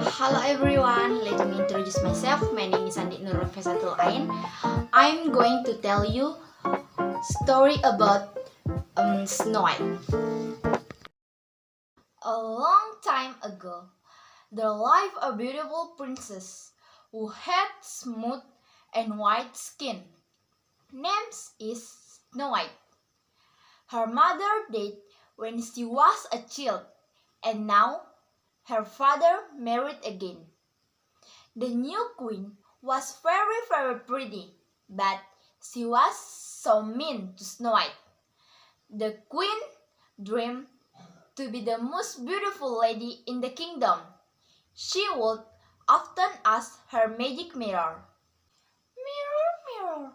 Hello everyone, let me introduce myself. My name is Andi Nurul Fesatul Ain. I'm going to tell you story about Snow White. A long time ago, there lived a beautiful princess who had smooth and white skin. Name is Snow White. Her mother died when she was a child, and now her father married again. The new queen was very pretty, but she was so mean to Snow White. The queen dreamed to be the most beautiful lady in the kingdom. She would often ask her magic mirror, "Mirror, mirror,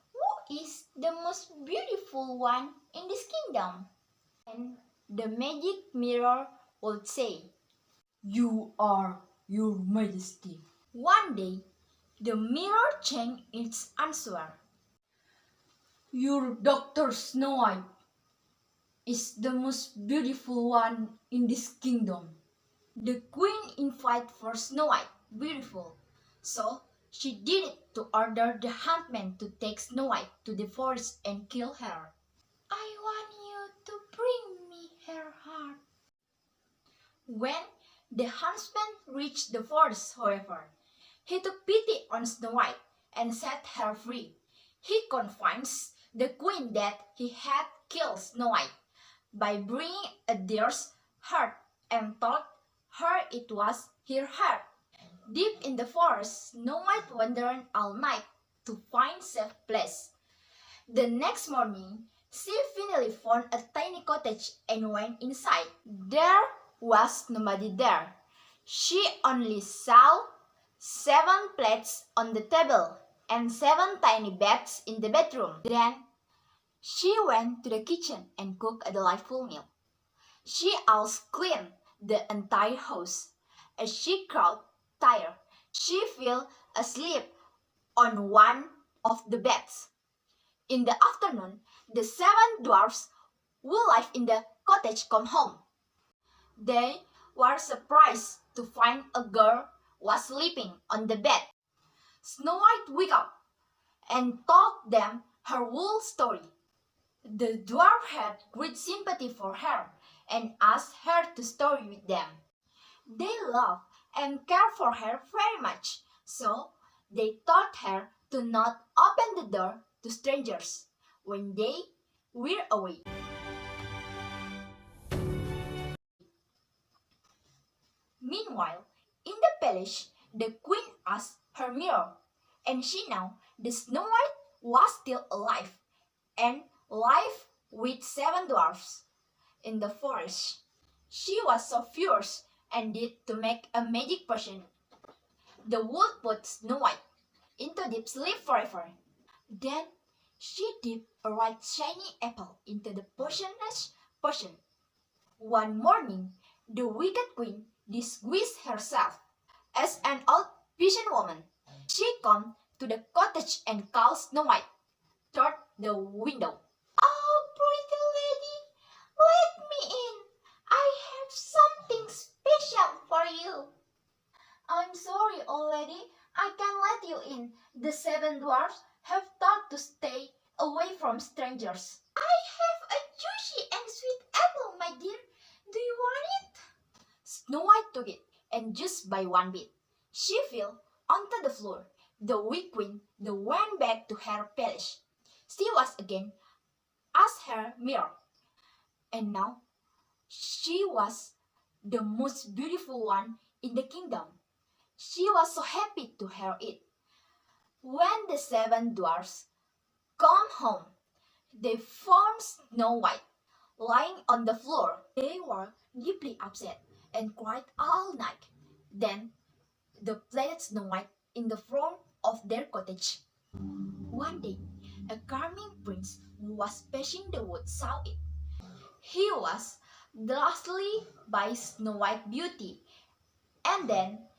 who is the most beautiful one in this kingdom?" And the magic mirror would say, "You are, your majesty." One day, the mirror changed its answer. "Your daughter Snow White is the most beautiful one in this kingdom." The queen invited for Snow White, beautiful, so she did it to order the huntsman to take Snow White to the forest and kill her. "I want you to bring me her heart." When the huntsman reached the forest, however, he took pity on Snow White and set her free. He convinced the queen that he had killed Snow White by bringing a deer's heart and told her it was her heart. Deep in the forest, Snow White wandered all night to find safe place. The next morning, she finally found a tiny cottage and went inside. There was nobody there. She only saw 7 plates on the table and 7 tiny beds in the bedroom. Then she went to the kitchen and cooked a delightful meal. She also cleaned the entire house. As she grew tired, she fell asleep on one of the beds. In the afternoon, the 7 dwarfs who lived in the cottage came home. They were surprised to find a girl was sleeping on the bed. Snow White woke up and told them her whole story. The dwarf had great sympathy for her and asked her to stay with them. They loved and cared for her very much, so they taught her to not open the door to strangers when they were away. Meanwhile, in the palace, the queen asked her mirror, and she knew the Snow White was still alive and lived with 7 dwarfs in the forest. She was so fierce and did to make a magic potion. The would put Snow White into deep sleep forever. Then she dipped a white shiny apple into the potionless potion. One morning, the wicked queen disguised herself as an old peasant woman. She came to the cottage and called Snow White through the window. "Oh, pretty lady, let me in. I have something special for you." "I'm sorry, old lady, I can't let you in. The 7 dwarfs have taught to stay away from strangers." "I have a juicy and sweet apple, my dear. Do you want it?" Snow White took it, and just by one bit, she fell onto the floor. The weak queen then went back to her palace. She was again asked her mirror, and now she was the most beautiful one in the kingdom. She was so happy to hear it. When the 7 dwarfs come home, they found Snow White lying on the floor. They were deeply upset and cried all night. Then they planted Snow White in the front of their cottage. One day, a charming prince who was passing the wood saw it. He was dazzled by Snow White's beauty and then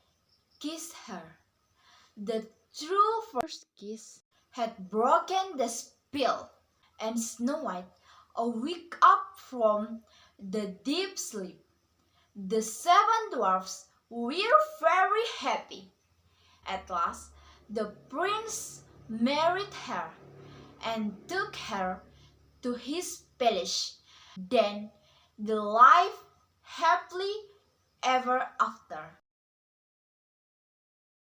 kissed her. The true first kiss had broken the spell, and Snow White awoke up from the deep sleep. The 7 dwarfs were very happy. At last, the prince married her and took her to his palace. Then the life happily ever after.